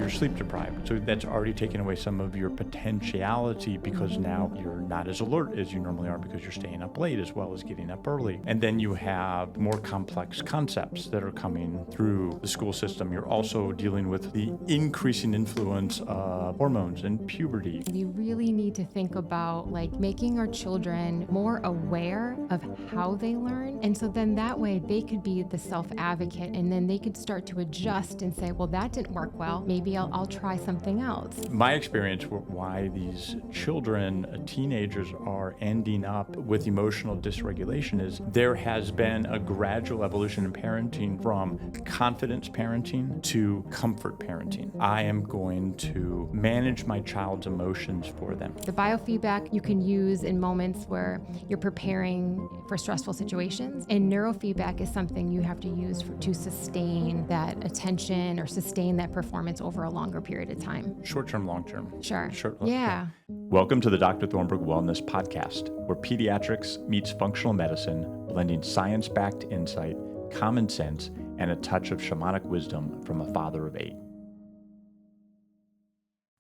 you're sleep deprived. So that's already taken away some of your potentiality because now you're not as alert as you normally are because you're staying up late as well as getting up early. And then you have more complex concepts that are coming through the school system. You're also dealing with the increasing influence of hormones and puberty. We really need to think about making our children more aware of how they learn. And so then that way they could be the self-advocate, and then they could start to adjust and say, well, that didn't work well. Maybe I'll try something else. My experience why these children, teenagers are ending up with emotional dysregulation is there has been a gradual evolution in parenting from confidence parenting to comfort parenting. I am going to manage my child's emotions for them. The biofeedback you can use in moments where you're preparing for stressful situations, and neurofeedback is something you have to use to sustain that attention or sustain that performance over a longer period of time. Short-term, long-term. Sure. Yeah. Welcome to the Dr. Thornburg Wellness Podcast, where pediatrics meets functional medicine, blending science-backed insight, common sense, and a touch of shamanic wisdom from a father of 8.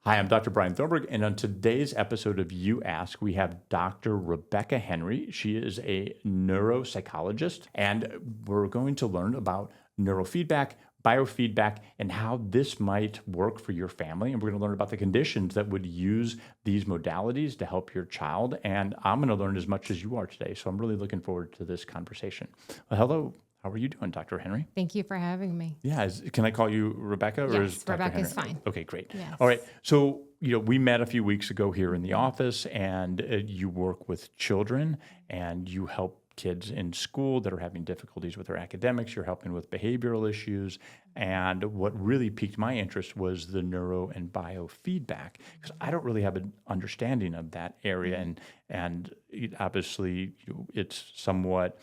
Hi, I'm Dr. Brian Thornburg, and on today's episode of You Ask, we have Dr. Rebecca Henry. She is a neuropsychologist, and we're going to learn about neurofeedback, biofeedback, and how this might work for your family. And we're going to learn about the conditions that would use these modalities to help your child. And I'm going to learn as much as you are today. So I'm really looking forward to this conversation. Well, hello. How are you doing, Dr. Henry? Thank you for having me. Yeah. Can I call you Rebecca? Or yes, is Dr. Rebecca Henry? is fine. Okay, great. Yes. All right. So, we met a few weeks ago here in the office, and you work with children, and you help kids in school that are having difficulties with their academics. You're helping with behavioral issues. And what really piqued my interest was the neuro and biofeedback, because I don't really have an understanding of that area. And obviously it's somewhat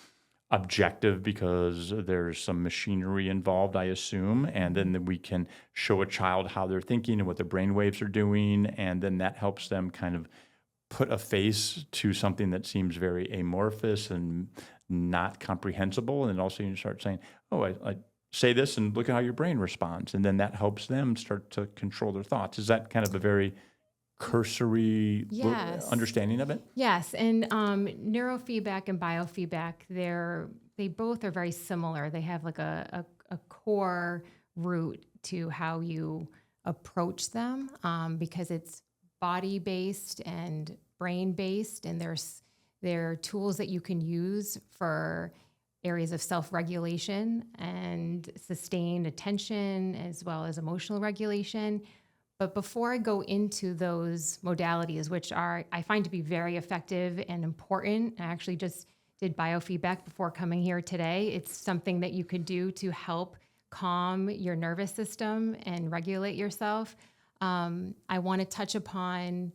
objective because there's some machinery involved, I assume, and then we can show a child how they're thinking and what their brain waves are doing, and then that helps them kind of put a face to something that seems very amorphous and not comprehensible. And also you start saying, oh, I say this and look at how your brain responds, and then that helps them start to control their thoughts. Is that kind of a very cursory understanding of it? Yes, and neurofeedback and biofeedback, they both are very similar. They have a core root to how you approach them because it's body-based and brain-based, and there are tools that you can use for areas of self-regulation and sustained attention as well as emotional regulation. But before I go into those modalities, which I find to be very effective and important, I actually just did biofeedback before coming here today. It's something that you could do to help calm your nervous system and regulate yourself. I want to touch upon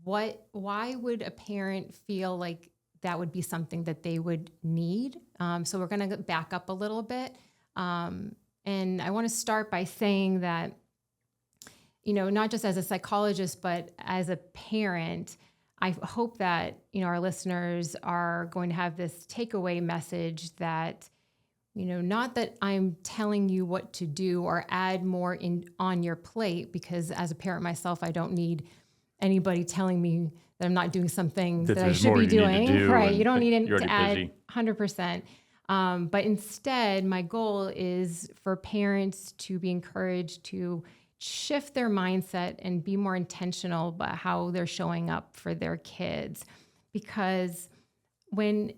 why would a parent feel like that would be something that they would need. So we're going to back up a little bit. And I want to start by saying that, not just as a psychologist, but as a parent, I hope that, our listeners are going to have this takeaway message that, not that I'm telling you what to do or add more on your plate, because as a parent myself, I don't need anybody telling me that I'm not doing something that I should be doing. Right. You don't need to add busy. 100%. But instead, my goal is for parents to be encouraged to shift their mindset and be more intentional about how they're showing up for their kids. Because when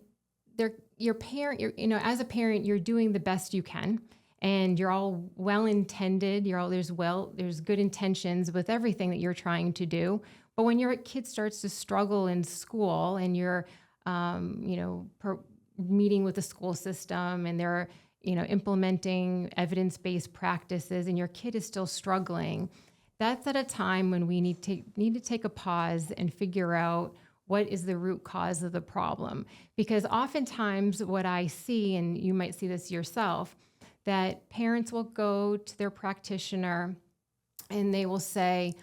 your parent, as a parent, you're doing the best you can, and you're all well-intended. There's good intentions with everything that you're trying to do. But when your kid starts to struggle in school, and you're, meeting with the school system, and they're implementing evidence-based practices, and your kid is still struggling, that's at a time when we need to take a pause and figure out what is the root cause of the problem. Because oftentimes what I see, and you might see this yourself, that parents will go to their practitioner and they will say,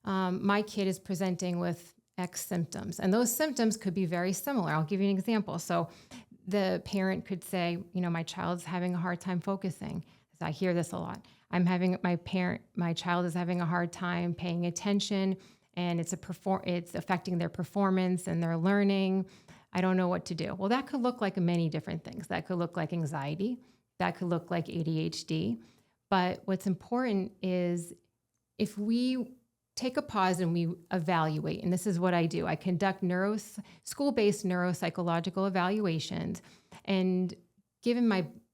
my kid is presenting with X symptoms. And those symptoms could be very similar. I'll give you an example. So the parent could say, my child's having a hard time focusing. I hear this a lot. my child is having a hard time paying attention, and it's affecting their performance and their learning. I don't know what to do. Well, that could look like many different things. That could look like anxiety. That could look like ADHD. But what's important is if we take a pause and we evaluate, and this is what I do. I conduct school-based neuropsychological evaluations, and given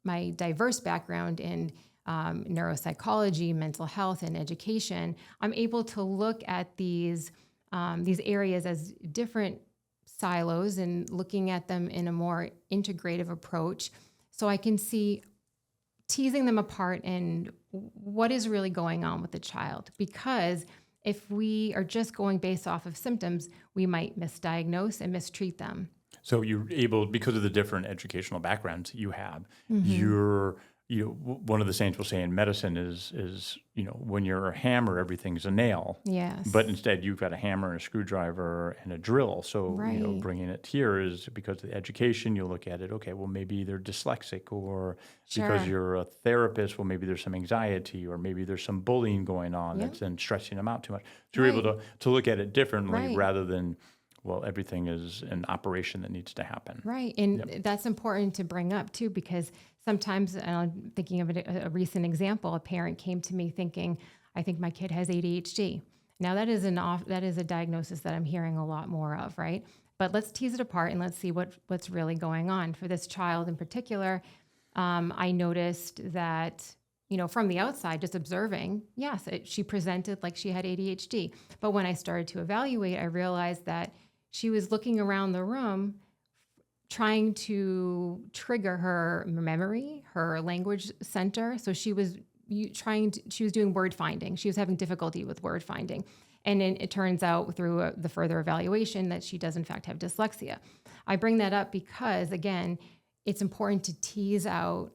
my diverse background in neuropsychology, mental health, and education, I'm able to look at these areas as different silos and looking at them in a more integrative approach, so I can see teasing them apart and what is really going on with the child. Because if we are just going based off of symptoms, we might misdiagnose and mistreat them. So you're able, because of the different educational backgrounds you have, one of the sayings we'll say in medicine is when you're a hammer, everything's a nail. Yes. But instead, you've got a hammer and a screwdriver and a drill. So Right. Bringing it here is because of the education. You'll look at it. Okay, well maybe they're dyslexic, or because Sure. you're a therapist, well maybe there's some anxiety, or maybe there's some bullying going on Yep. that's then stressing them out too much. So you're able to look at it differently Right. rather than, well, everything is an operation that needs to happen. Right. And that's important to bring up too, because sometimes, and I'm thinking of a recent example, a parent came to me thinking, I think my kid has ADHD. Now that is a diagnosis that I'm hearing a lot more of, right? But let's tease it apart and let's see what's really going on. For this child in particular, I noticed that, from the outside, just observing, yes, she presented like she had ADHD. But when I started to evaluate, I realized that she was looking around the room trying to trigger her memory, her language center. So she was doing word finding. She was having difficulty with word finding. And then it turns out through the further evaluation that she does in fact have dyslexia. I bring that up because, again, it's important to tease out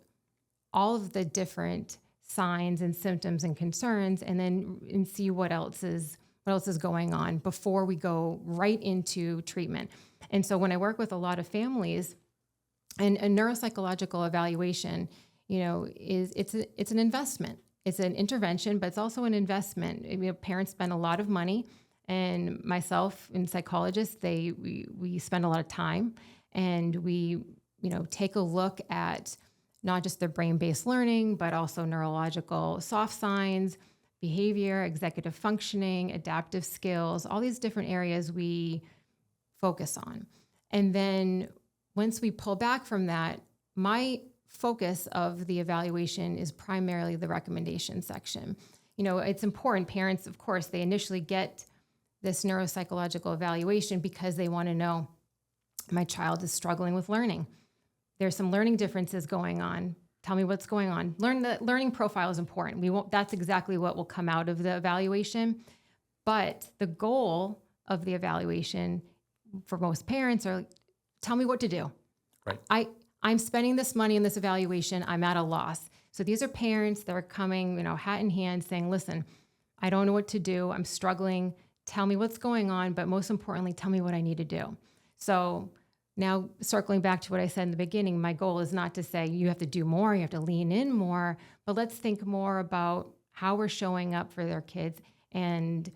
all of the different signs and symptoms and concerns, and see what else is going on before we go right into treatment. And so when I work with a lot of families, and a neuropsychological evaluation, it's an investment. It's an intervention, but it's also an investment. Parents spend a lot of money, and myself and psychologists, we spend a lot of time, and we take a look at not just their brain-based learning, but also neurological soft signs, behavior, executive functioning, adaptive skills, all these different areas we focus on. And then once we pull back from that, my focus of the evaluation is primarily the recommendation section. It's important. Parents, of course, they initially get this neuropsychological evaluation because they want to know, my child is struggling with learning. There's some learning differences going on. Tell me what's going on. Learning profile is important. That's exactly what will come out of the evaluation. But the goal of the evaluation for most parents are, tell me what to do. Right. I'm spending this money in this evaluation. I'm at a loss. So these are parents that are coming, hat in hand, saying, listen, I don't know what to do. I'm struggling. Tell me what's going on. But most importantly, tell me what I need to do. So now, circling back to what I said in the beginning, my goal is not to say you have to do more, you have to lean in more, but let's think more about how we're showing up for their kids and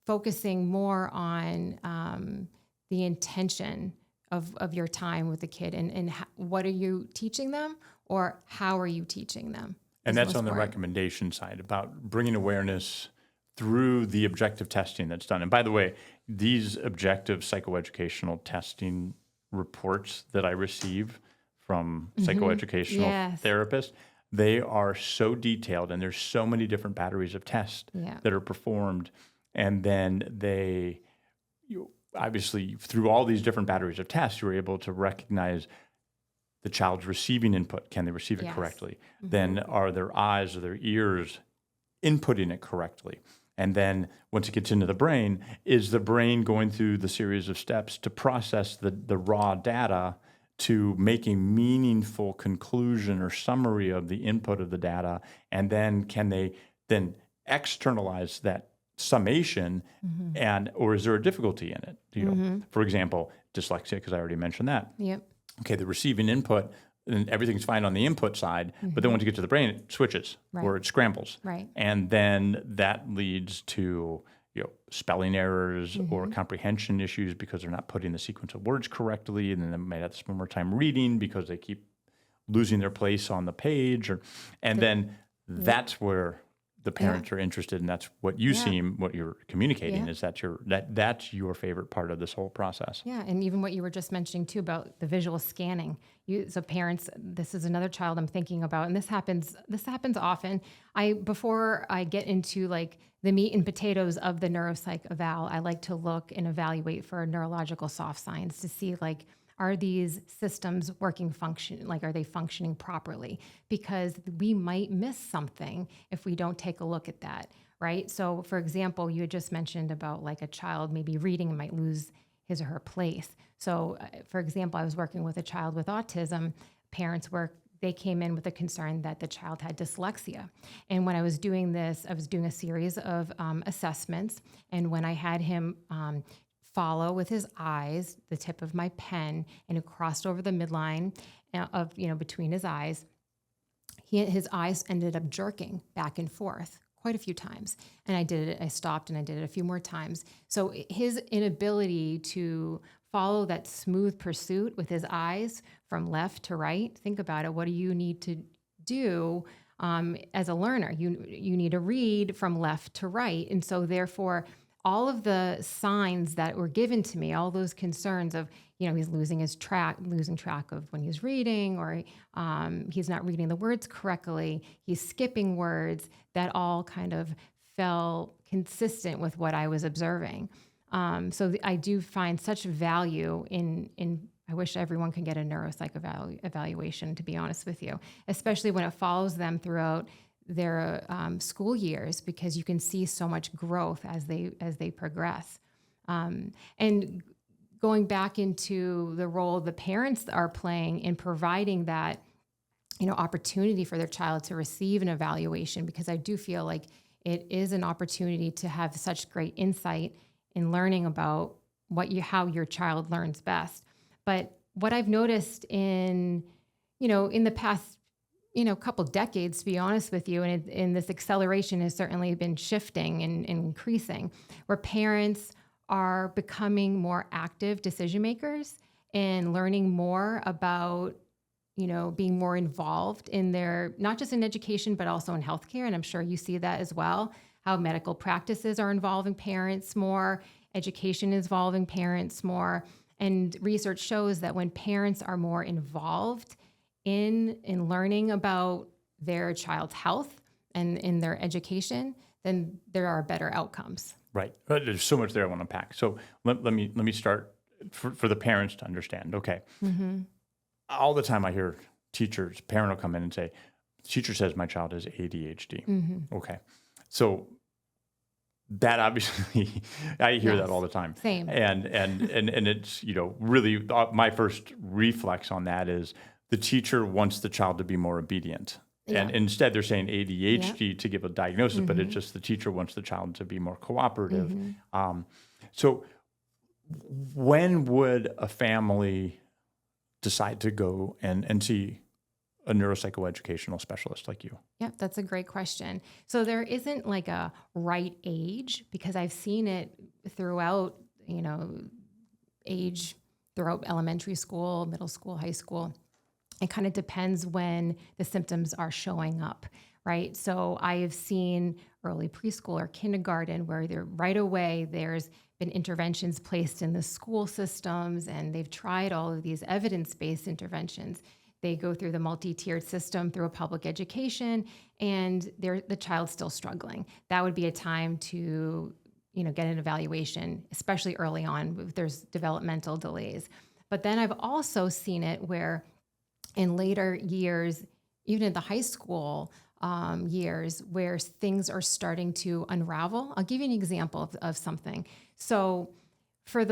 focusing more on the intention of your time with the kid and what are you teaching them, or how are you teaching them? And that's on the recommendation side, about bringing awareness through the objective testing that's done. And by the way, these objective psychoeducational testing reports that I receive from psychoeducational therapists, they are so detailed, and there's so many different batteries of tests that are performed. And then obviously, through all these different batteries of tests, you're able to recognize the child's receiving input. Can they receive it correctly? Then are their eyes or their ears inputting it correctly? And then once it gets into the brain, is the brain going through the series of steps to process the raw data to make a meaningful conclusion or summary of the input of the data? And then can they then externalize that summation, or is there a difficulty in it? For example, dyslexia, because I already mentioned that. Yep. Okay, the receiving input, and everything's fine on the input side, but then once you get to the brain, it switches or it scrambles. Right. And then that leads to spelling errors or comprehension issues because they're not putting the sequence of words correctly, and then they might have to spend more time reading because they keep losing their place on the page. And then that's where the parents are interested, and that's what you seem, what you're communicating is that's your favorite part of this whole process. Yeah, and even what you were just mentioning too about the visual scanning. So parents, this is another child I'm thinking about, and this happens often. Before I get into like the meat and potatoes of the neuropsych eval, I like to look and evaluate for neurological soft signs to see like, are these systems are they functioning properly? Because we might miss something if we don't take a look at that, right? So for example, you had just mentioned about like a child maybe reading and might lose his or her place. So for example, I was working with a child with autism. They came in with a concern that the child had dyslexia. And when I was doing this, I was doing a series of assessments. And when I had him follow with his eyes the tip of my pen, and it crossed over the midline of between his eyes, his eyes ended up jerking back and forth quite a few times. And I stopped and I did it a few more times. So his inability to follow that smooth pursuit with his eyes from left to right, think about it. What do you need to do as a learner? You need to read from left to right. And so therefore, all of the signs that were given to me, all those concerns of, he's losing track of when he's reading, or he's not reading the words correctly, he's skipping words, that all kind of fell consistent with what I was observing. So I do find such value in I wish everyone could get a neuropsych evaluation, to be honest with you, especially when it follows them throughout their school years, because you can see so much growth as they progress. And going back into the role the parents are playing in providing that, opportunity for their child to receive an evaluation, because I do feel like it is an opportunity to have such great insight in learning about how your child learns best. But what I've noticed in the past couple decades, to be honest with you, and this acceleration has certainly been shifting and increasing, where parents are becoming more active decision makers and learning more about, being more involved in not just in education, but also in healthcare. And I'm sure you see that as well, how medical practices are involving parents more, education is involving parents more. And research shows that when parents are more involved in learning about their child's health and in their education, then there are better outcomes. Right. But there's so much there I want to unpack. So let me start for the parents to understand. Okay. Mm-hmm. All the time I hear parent will come in and say, teacher says my child has ADHD. Mm-hmm. Okay. So that obviously, I hear that all the time. Same. And it's, really my first reflex on that is the teacher wants the child to be more obedient. Yeah. And instead they're saying ADHD to give a diagnosis, but it's just the teacher wants the child to be more cooperative. Mm-hmm. So when would a family decide to go and see a neuropsychoeducational specialist like you? Yeah, that's a great question. So there isn't like a right age, because I've seen it throughout, age, throughout elementary school, middle school, high school. It kind of depends when the symptoms are showing up, right? So I have seen early preschool or kindergarten where right away there's been interventions placed in the school systems, and they've tried all of these evidence-based interventions. They go through the multi-tiered system through a public education, and the child's still struggling. That would be a time to, get an evaluation, especially early on if there's developmental delays. But then I've also seen it where in later years, even in the high school years, where things are starting to unravel. I'll give you an example of something. So for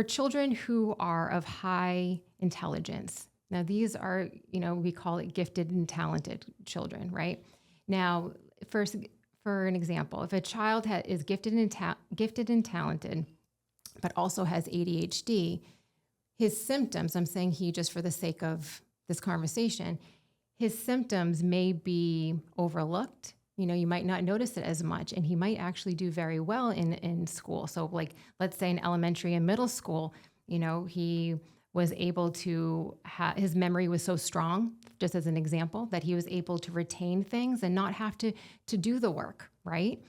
children who are of high intelligence, now these are, we call it gifted and talented children, right? Now, first, for an example, if a child is gifted and talented, but also has ADHD, his symptoms, I'm saying he just for the sake of this conversation, his symptoms may be overlooked. You might not notice it as much, and he might actually do very well in school. So like, let's say in elementary and middle school, he was able to his memory was so strong, just as an example, that he was able to retain things and not have to do the work, right?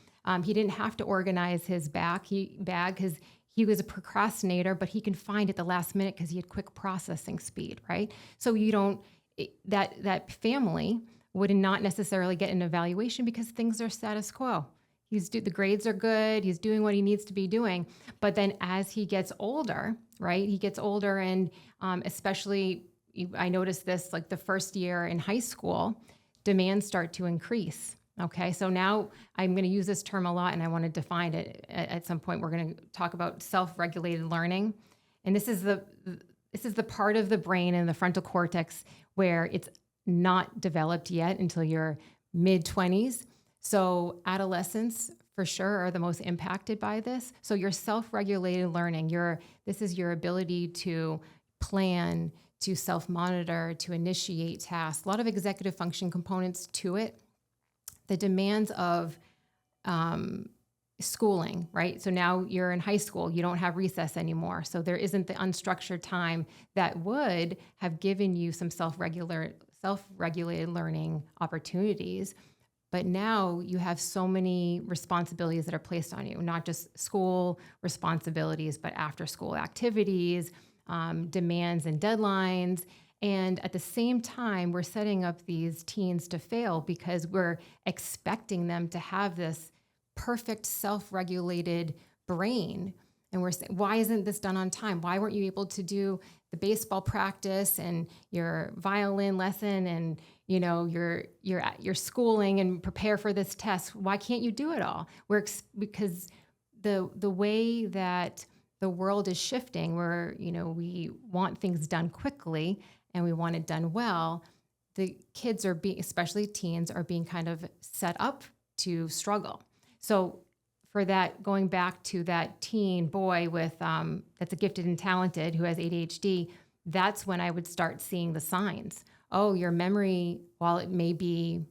He didn't have to organize his bag because he was a procrastinator, but he can find it the last minute because he had quick processing speed, right? So that family would not necessarily get an evaluation because things are status quo. The grades are good. He's doing what he needs to be doing. But then as he gets older, right? He gets older, and especially I noticed this like the first year in high school, demands start to increase. Okay, so now I'm going to use this term a lot, and I want to define it at some point. We're going to talk about self-regulated learning, and this is the part of the brain in the frontal cortex where it's not developed yet until your mid-20s. So adolescents for sure are the most impacted by this. So your self-regulated learning, this is your ability to plan, to self-monitor, to initiate tasks. A lot of executive function components to it. The demands of schooling, right? So now you're in high school, you don't have recess anymore. So there isn't the unstructured time that would have given you some self-regulated learning opportunities. But now you have so many responsibilities that are placed on you, not just school responsibilities, but after school activities, demands and deadlines. And at the same time, we're setting up these teens to fail because we're expecting them to have this perfect self-regulated brain. And we're saying, why isn't this done on time? Why weren't you able to do the baseball practice and your violin lesson and your schooling and prepare for this test? Why can't you do it all? Because the way that the world is shifting, where we want things done quickly and we want it done well. The kids especially teens, are being kind of set up to struggle. So for that, going back to that teen boy with that's gifted and talented who has ADHD, that's when I would start seeing the signs. Oh, your memory, while it may be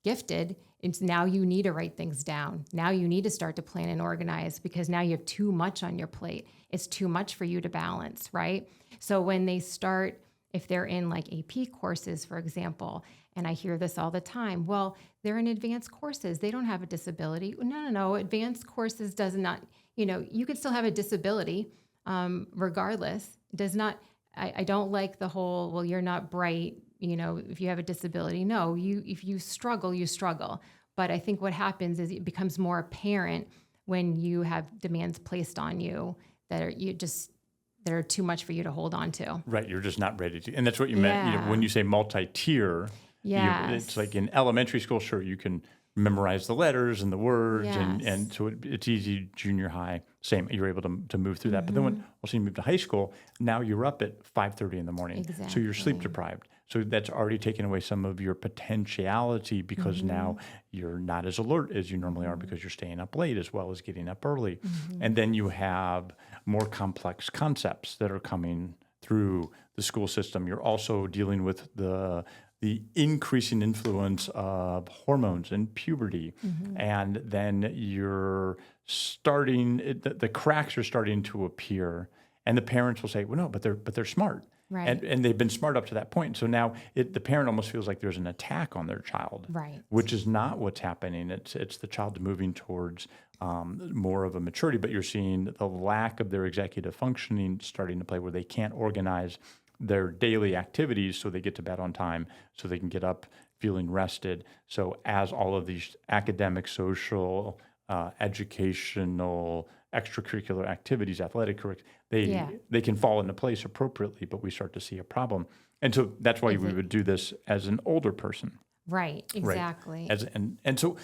gifted, it's now you need to write things down. Now you need to start to plan and organize because now you have too much on your plate. It's too much for you to balance, right? So when they start, if they're in like AP courses, for example, and I hear this all the time, well, they're in advanced courses. They don't have a disability. No. Advanced courses does not, you could still have a disability regardless. It does not, I don't like the whole, well, you're not bright, if you have a disability. No, if you struggle, you struggle. But I think what happens is it becomes more apparent when you have demands placed on you that are too much for you to hold on to. Right, you're just not ready to. And that's what you meant, when you say multi-tier. Yes. It's like in elementary school, sure, you can memorize the letters and the words, Yes. and so it's easy. Junior high, same, you're able to move through that. But then when also you move to high school, now you're up at 5:30 in the morning. Exactly. So you're sleep deprived. So that's already taken away some of your potentiality because now you're not as alert as you normally are because you're staying up late as well as getting up early. And then you have more complex concepts that are coming through the school system. You're also dealing with the increasing influence of hormones and puberty. And then you're the cracks are starting to appear. And the parents will say, well, no, but they're smart. Right. And they've been smart up to that point. So now the parent almost feels like there's an attack on their child, Right. which is not what's happening. It's the child moving towards more of a maturity, but you're seeing the lack of their executive functioning starting to play where they can't organize their daily activities so they get to bed on time, so they can get up feeling rested. So as all of these academic, social, educational, extracurricular activities, athletic they can fall into place appropriately, but we start to see a problem. And so that's why we would do this as an older person. Right, exactly. Right. And so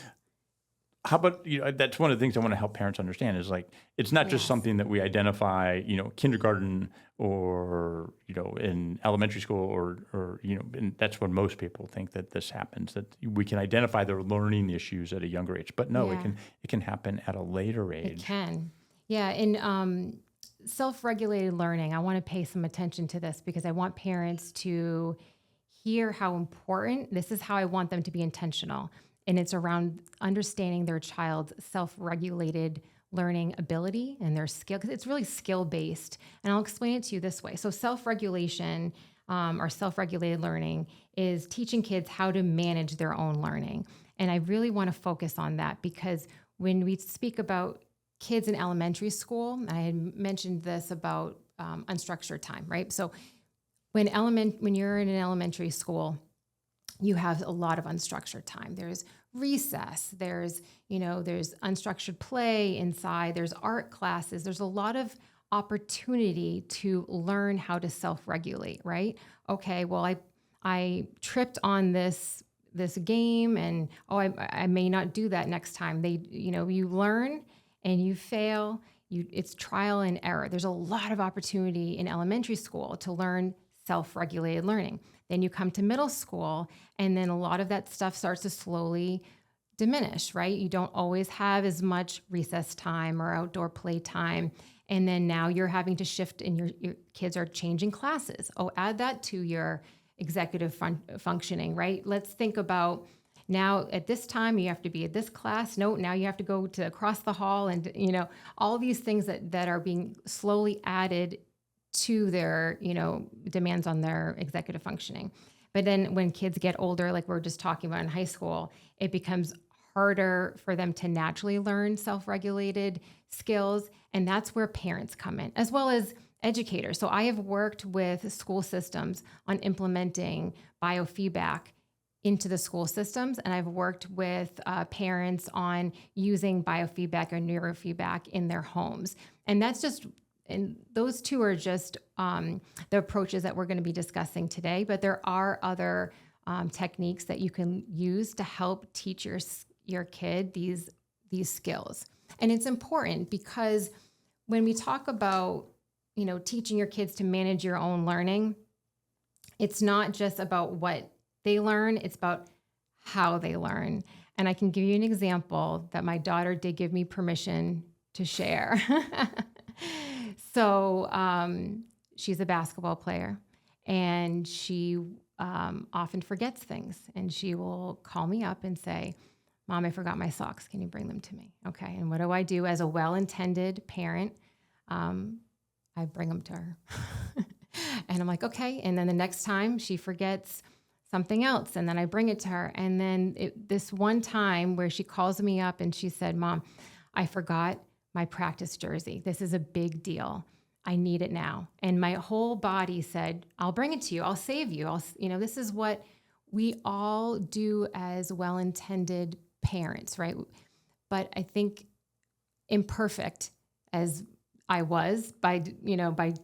how about, that's one of the things I want to help parents understand is like, it's not just something that we identify, kindergarten or, in elementary school or and that's when most people think that this happens, that we can identify their learning issues at a younger age, but no, it can happen at a later age. It can. Yeah. And self-regulated learning, I want to pay some attention to this because I want parents to hear how important, this is how I want them to be intentional. And it's around understanding their child's self-regulated learning ability and their skill, because it's really skill-based. And I'll explain it to you this way. So self-regulation or self-regulated learning is teaching kids how to manage their own learning. And I really want to focus on that because when we speak about kids in elementary school, I had mentioned this about unstructured time, right? So when you're in an elementary school, you have a lot of unstructured time. There's recess, there's unstructured play inside, there's art classes, there's a lot of opportunity to learn how to self-regulate, right? Okay, well, I tripped on this game and I may not do that next time. You learn and you fail, it's trial and error. There's a lot of opportunity in elementary school to learn self-regulated learning. Then you come to middle school, and then a lot of that stuff starts to slowly diminish, right? You don't always have as much recess time or outdoor play time. And then now you're having to shift and your kids are changing classes. Add that to your executive functioning, right? Let's think about now at this time you have to be at this class. No, now you have to go to across the hall and, all these things that are being slowly added to their, demands on their executive functioning. But then when kids get older, like we're just talking about in high school, it becomes harder for them to naturally learn self-regulated skills. And that's where parents come in, as well as educators. So I have worked with school systems on implementing biofeedback into the school systems. And I've worked with parents on using biofeedback or neurofeedback in their homes. And those two are just the approaches that we're going to be discussing today. But there are other techniques that you can use to help teach your kid these skills. And it's important because when we talk about, teaching your kids to manage your own learning, it's not just about what they learn, it's about how they learn. And I can give you an example that my daughter did give me permission to share. So she's a basketball player, and she often forgets things. And she will call me up and say, "Mom, I forgot my socks. Can you bring them to me?" Okay. And what do I do as a well-intended parent? I bring them to her. And I'm like, okay. And then the next time she forgets something else, and then I bring it to her. And then this one time where she calls me up and she said, "Mom, I forgot my practice jersey. This is a big deal. I need it now." And my whole body said, "I'll bring it to you. I'll save you. This is what we all do as well-intended parents, right?" But I think imperfect as I was by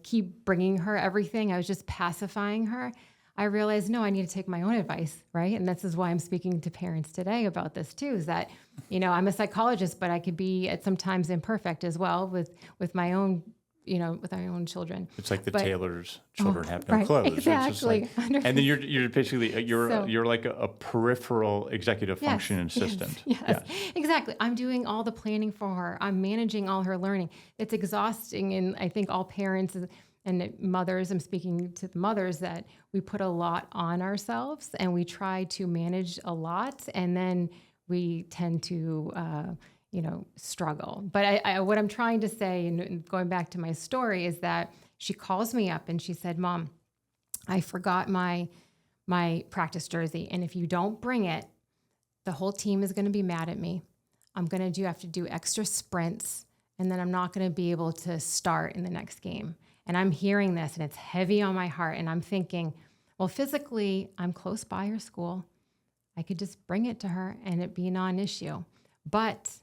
keep bringing her everything, I was just pacifying her. I realized, no, I need to take my own advice, right? And this is why I'm speaking to parents today about this too, is that, I'm a psychologist, but I could be at sometimes imperfect as well with my own, with our own children. It's like the tailor's children have no right, clothes. exactly. It's just like, and then you're basically, you're like a peripheral executive functioning assistant. Yes, exactly. I'm doing all the planning for her. I'm managing all her learning. It's exhausting. And I think all parents and mothers, I'm speaking to the mothers, that we put a lot on ourselves and we try to manage a lot, and then we tend to, struggle. But what I'm trying to say, and going back to my story, is that she calls me up and she said, "Mom, I forgot my practice jersey. And if you don't bring it, the whole team is going to be mad at me. I'm going to have to do extra sprints, and then I'm not going to be able to start in the next game." And I'm hearing this and it's heavy on my heart. And I'm thinking, well, physically, I'm close by her school. I could just bring it to her and it be a non-issue. But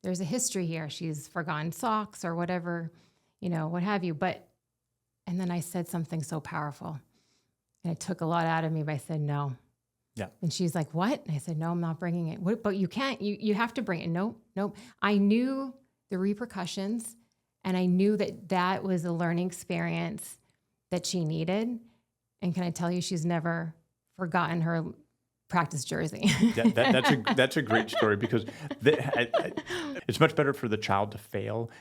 there's a history here. She's forgotten socks or whatever, what have you. And then I said something so powerful. And it took a lot out of me, but I said, "No." Yeah. And she's like, "What?" And I said, "No, I'm not bringing it." "What? But you can't, you have to bring it." Nope. I knew the repercussions. And I knew that was a learning experience that she needed. And can I tell you, she's never forgotten her practice jersey. That's a great story, because it's much better for the child to fail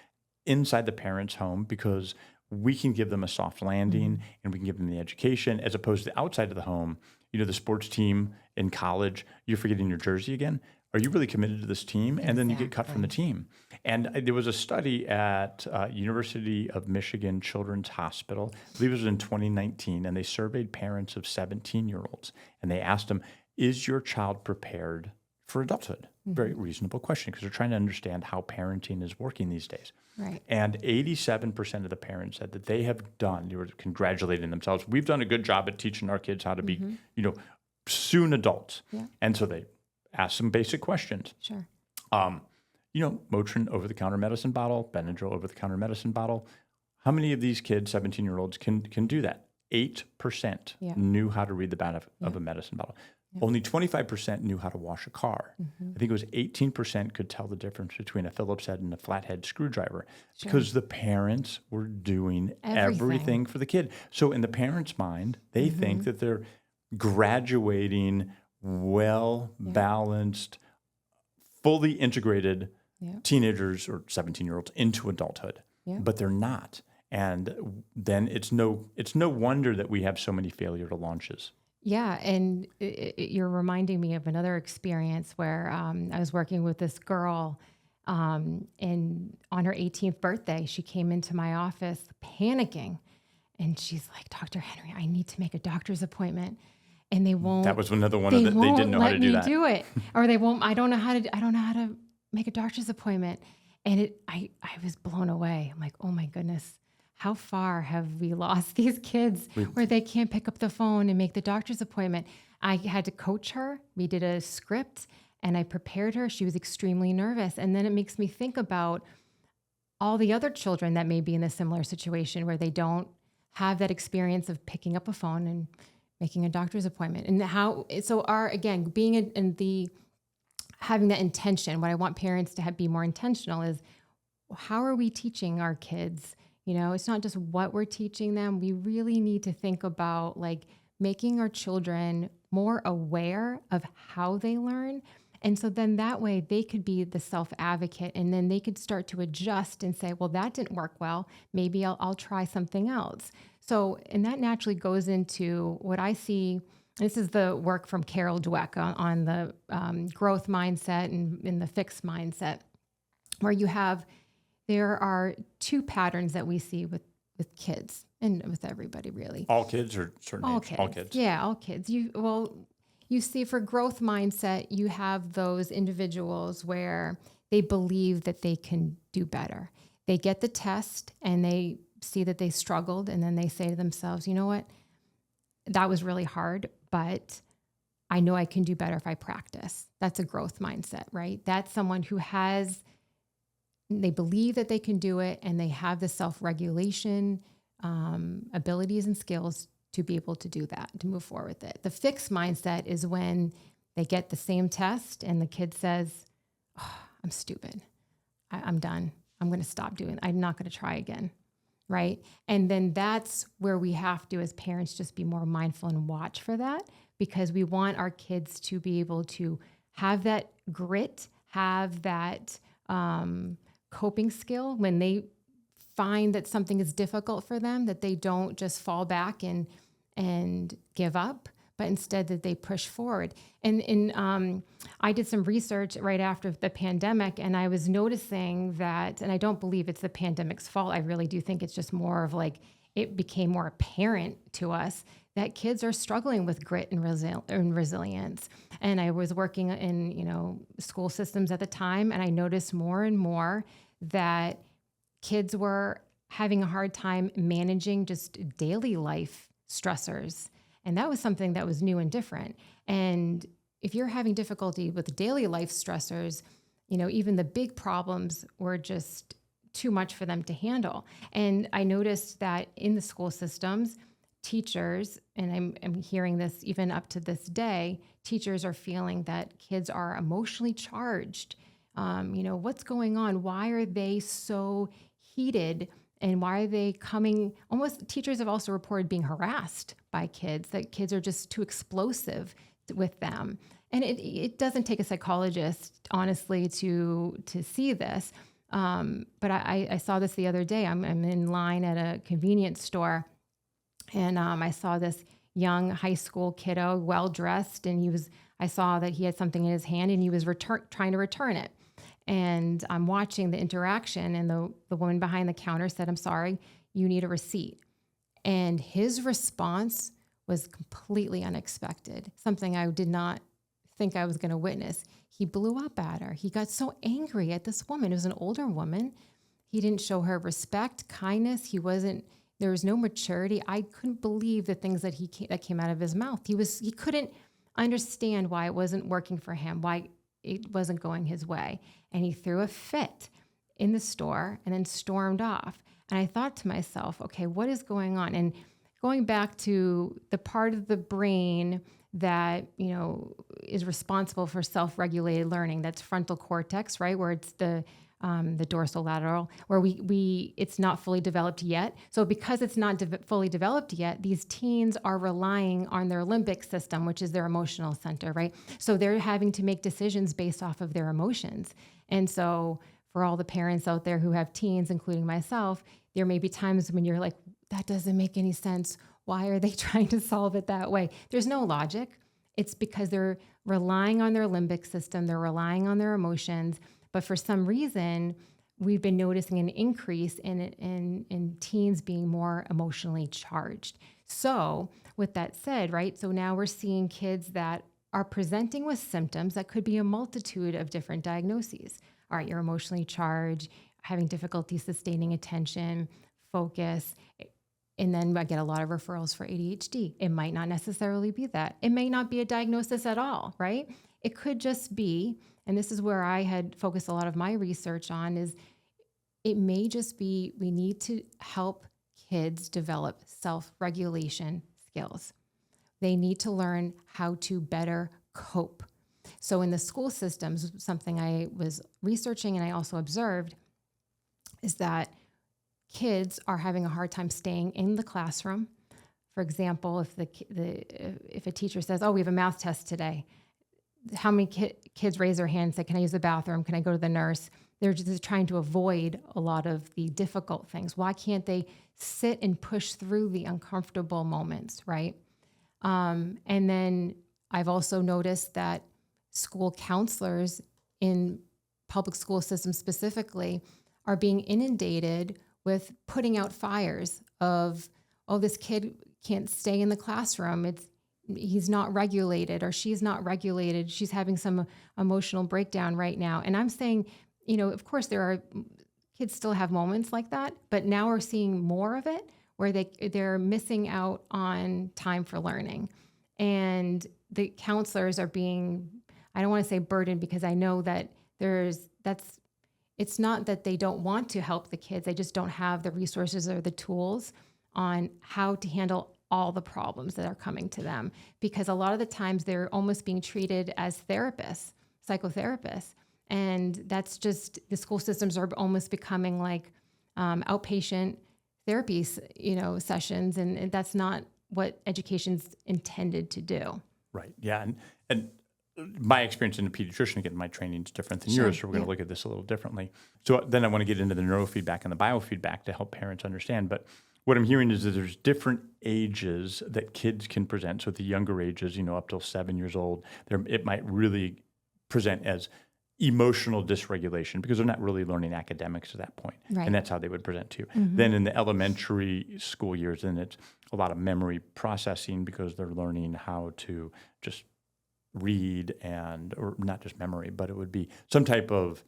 inside the parent's home because we can give them a soft landing and we can give them the education as opposed to outside of the home. The sports team in college, you're forgetting your jersey again. Are you really committed to this team? And then you get cut from the team. And there was a study at University of Michigan Children's Hospital, I believe it was in 2019, and they surveyed parents of 17-year-olds. And they asked them, is your child prepared for adulthood? Very reasonable question because they're trying to understand how parenting is working these days. Right. And 87% of the parents said that they have done, they were congratulating themselves. We've done a good job at teaching our kids how to be, soon adults. Yeah. And so they asked some basic questions. Sure. Motrin over-the-counter medicine bottle, Benadryl over-the-counter medicine bottle. How many of these kids, 17-year-olds, can do that? 8% knew how to read the back of a medicine bottle. Only 25% knew how to wash a car. I think it was 18% could tell the difference between a Phillips head and a flathead screwdriver because the parents were doing everything for the kid. So in the parent's mind, they think that they're graduating well-balanced, fully integrated teenagers or 17-year-olds into adulthood, but they're not. And then it's no wonder that we have so many failure to launches. Yeah, and you're reminding me of another experience where I was working with this girl, and on her 18th birthday, she came into my office panicking, and she's like, "Dr. Henry, I need to make a doctor's appointment." And they won't. That was another one of the, they didn't know how to do that. Let me do it, or they won't. I don't know how to make a doctor's appointment. And I was blown away. I'm like, oh my goodness, how far have we lost these kids where they can't pick up the phone and make the doctor's appointment? I had to coach her. We did a script, and I prepared her. She was extremely nervous, and then it makes me think about all the other children that may be in a similar situation where they don't have that experience of picking up a phone and making a doctor's appointment. And how, so being in the, having that intention, what I want parents to be more intentional is, how are we teaching our kids? It's not just what we're teaching them. We really need to think about making our children more aware of how they learn. And so then that way they could be the self-advocate, and then they could start to adjust and say, well, that didn't work well. Maybe I'll try something else. So, and that naturally goes into what I see. This is the work from Carol Dweck on the growth mindset and in the fixed mindset, where there are two patterns that we see with kids and with everybody, really. All kids or certain all age? Kids. All kids. Yeah, all kids. You see for growth mindset, you have those individuals where they believe that they can do better. They get the test and they see that they struggled, and then they say to themselves, you know what? That was really hard, but I know I can do better if I practice. That's a growth mindset, right? That's someone who they believe that they can do it, and they have the self-regulation abilities and skills to be able to do that, to move forward with it. The fixed mindset is when they get the same test and the kid says, oh, I'm stupid. I'm done. I'm going to stop doing it. I'm not going to try again, right? And then that's where we have to, as parents, just be more mindful and watch for that, because we want our kids to be able to have that grit, have that coping skill when they find that something is difficult for them, that they don't just fall back and give up, but instead that they push forward. And I did some research right after the pandemic, and I was noticing that, and I don't believe it's the pandemic's fault. I really do think it's just more of it became more apparent to us that kids are struggling with grit and resilience. And I was working in, school systems at the time, and I noticed more and more that kids were having a hard time managing just daily life stressors. And that was something that was new and different. And if you're having difficulty with daily life stressors, even the big problems were just too much for them to handle. And I noticed that in the school systems, teachers, and I'm hearing this even up to this day, teachers are feeling that kids are emotionally charged. What's going on? Why are they so heated? And why are they coming? Almost, teachers have also reported being harassed by kids, that kids are just too explosive with them. And it doesn't take a psychologist, honestly, to see this. But I saw this the other day. I'm in line at a convenience store, and I saw this young high school kiddo, well dressed, and I saw that he had something in his hand, and he was trying to return it. And I'm watching the interaction, and the woman behind the counter said, "I'm sorry, you need a receipt." And his response was completely unexpected, something I did not think I was going to witness. He blew up at her. He got so angry at this woman. It was an older woman. He didn't show her respect, kindness. There was no maturity. I couldn't believe the things that that came out of his mouth. He couldn't understand why it wasn't working for him, why it wasn't going his way. And he threw a fit in the store and then stormed off. And I thought to myself, okay, what is going on? And going back to the part of the brain that, is responsible for self-regulated learning, that's frontal cortex, right? Where it's the dorsolateral, where it's not fully developed yet. So because it's not fully developed yet, these teens are relying on their limbic system, which is their emotional center, right? So they're having to make decisions based off of their emotions. And so for all the parents out there who have teens, including myself, there may be times when you're like, that doesn't make any sense. Why are they trying to solve it that way? There's no logic. It's because they're relying on their limbic system. They're relying on their emotions. But for some reason, we've been noticing an increase in teens being more emotionally charged. So with that said, right, so now we're seeing kids that are presenting with symptoms that could be a multitude of different diagnoses. All right, you're emotionally charged, having difficulty sustaining attention, focus, and then I get a lot of referrals for ADHD. It might not necessarily be that. It may not be a diagnosis at all, right? It could just be, and this is where I had focused a lot of my research on, is it may just be we need to help kids develop self-regulation skills. They need to learn how to better cope. So in the school systems, something I was researching and I also observed is that kids are having a hard time staying in the classroom. For example, if a teacher says, "Oh, we have a math test today," how many kids raise their hand and say, "Can I use the bathroom? Can I go to the nurse?" They're just trying to avoid a lot of the difficult things. Why can't they sit and push through the uncomfortable moments, right? And then I've also noticed that school counselors in public school systems specifically are being inundated with putting out fires of, "Oh, this kid can't stay in the classroom. He's not regulated, or she's not regulated. She's having some emotional breakdown right now." And I'm saying, of course kids still have moments like that, but now we're seeing more of it where they're missing out on time for learning. And the counselors are being, I don't want to say burdened, because I know that it's not that they don't want to help the kids. They just don't have the resources or the tools on how to handle all the problems that are coming to them. Because a lot of the times they're almost being treated as therapists, psychotherapists. And that's just, the school systems are almost becoming like outpatient therapy, sessions. And that's not what education's intended to do. Right. Yeah. And my experience in a pediatrician, again, my training is different than yours, so we're going to look at this a little differently. So then I want to get into the neurofeedback and the biofeedback to help parents understand. But what I'm hearing is that there's different ages that kids can present. So at the younger ages, up till 7 years old, it might really present as emotional dysregulation because they're not really learning academics at that point. Right. And that's how they would present to you. Mm-hmm. Then in the elementary school years, then it's a lot of memory processing because they're learning how to just read or not just memory, but it would be some type of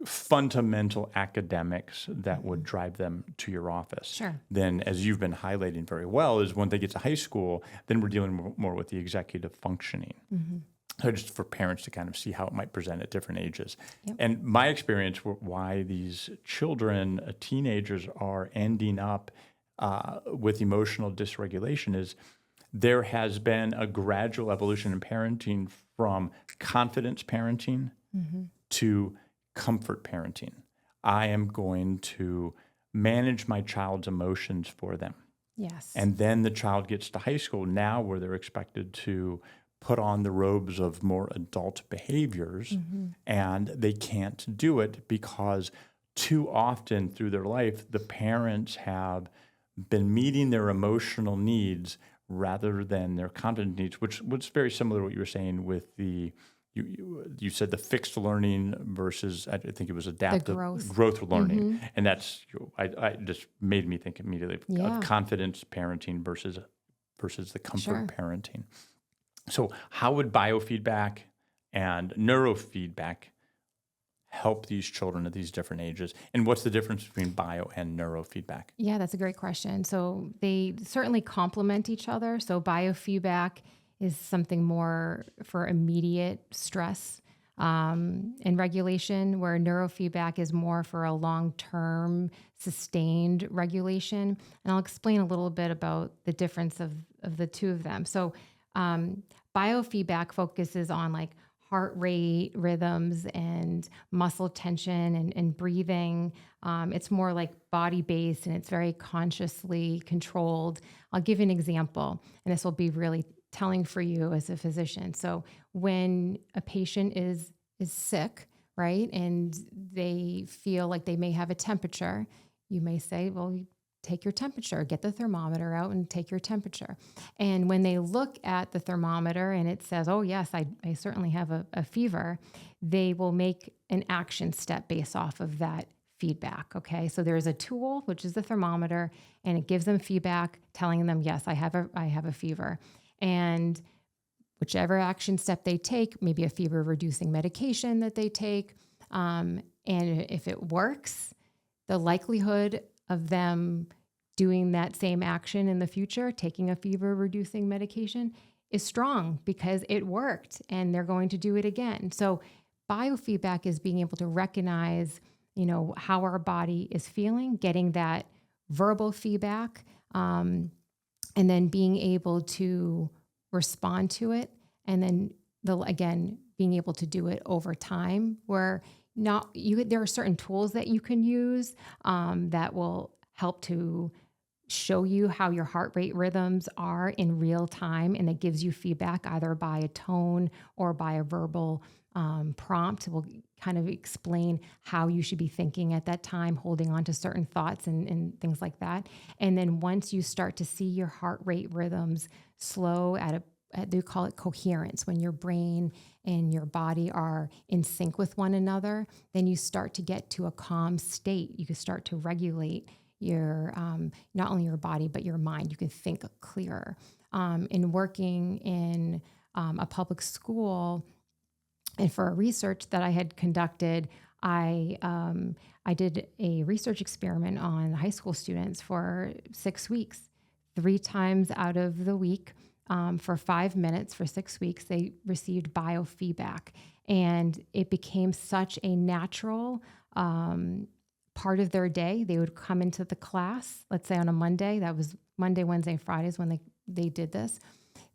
fundamental academics that would drive them to your office. Sure. Then, as you've been highlighting very well, is when they get to high school, then we're dealing more with the executive functioning. Mm-hmm. So just for parents to kind of see how it might present at different ages. Yep. And my experience, why these children, teenagers, are ending up with emotional dysregulation is there has been a gradual evolution in parenting from confidence parenting to comfort parenting. I am going to manage my child's emotions for them. Yes. And then the child gets to high school now where they're expected to put on the robes of more adult behaviors, and they can't do it because too often through their life, the parents have been meeting their emotional needs rather than their content needs, which was very similar to what you were saying with you said the fixed learning versus I think it was adaptive growth learning, and that's I just made me think immediately of confidence parenting versus the comfort parenting. So how would biofeedback and neurofeedback help these children at these different ages? And what's the difference between bio and neurofeedback? Yeah, that's a great question. So they certainly complement each other. So biofeedback is something more for immediate stress and regulation, where neurofeedback is more for a long-term sustained regulation. And I'll explain a little bit about the difference of the two of them. So biofeedback focuses on like heart rate rhythms and muscle tension and breathing. It's more like body-based and it's very consciously controlled. I'll give you an example, and this will be really telling for you as a physician. So when a patient is sick, right, and they feel like they may have a temperature, you may say, well, you take your temperature, get the thermometer out and take your temperature. And when they look at the thermometer and it says, oh yes, I certainly have a fever, they will make an action step based off of that feedback. Okay. So there's a tool, which is the thermometer, and it gives them feedback telling them, yes, I have a fever. And whichever action step they take, maybe a fever reducing medication that they take. And if it works, the likelihood of them doing that same action in the future, taking a fever reducing medication, is strong because it worked and they're going to do it again. So biofeedback is being able to recognize, how our body is feeling, getting that verbal feedback, and then being able to respond to it. And then again, being able to do it over time, where there are certain tools that you can use that will help to show you how your heart rate rhythms are in real time. And it gives you feedback either by a tone or by a verbal prompt. It will kind of explain how you should be thinking at that time, holding on to certain thoughts and things like that. And then once you start to see your heart rate rhythms slow they call it coherence, when your brain and your body are in sync with one another, then you start to get to a calm state. You can start to regulate your, not only your body, but your mind. You can think clearer. In working in a public school, and for a research that I had conducted, I did a research experiment on high school students for 6 weeks. 3 times out of the week, for 5 minutes for 6 weeks, they received biofeedback. And it became such a natural part of their day. They would come into the class, let's say on a Monday, that was Monday, Wednesday, and Fridays when they did this.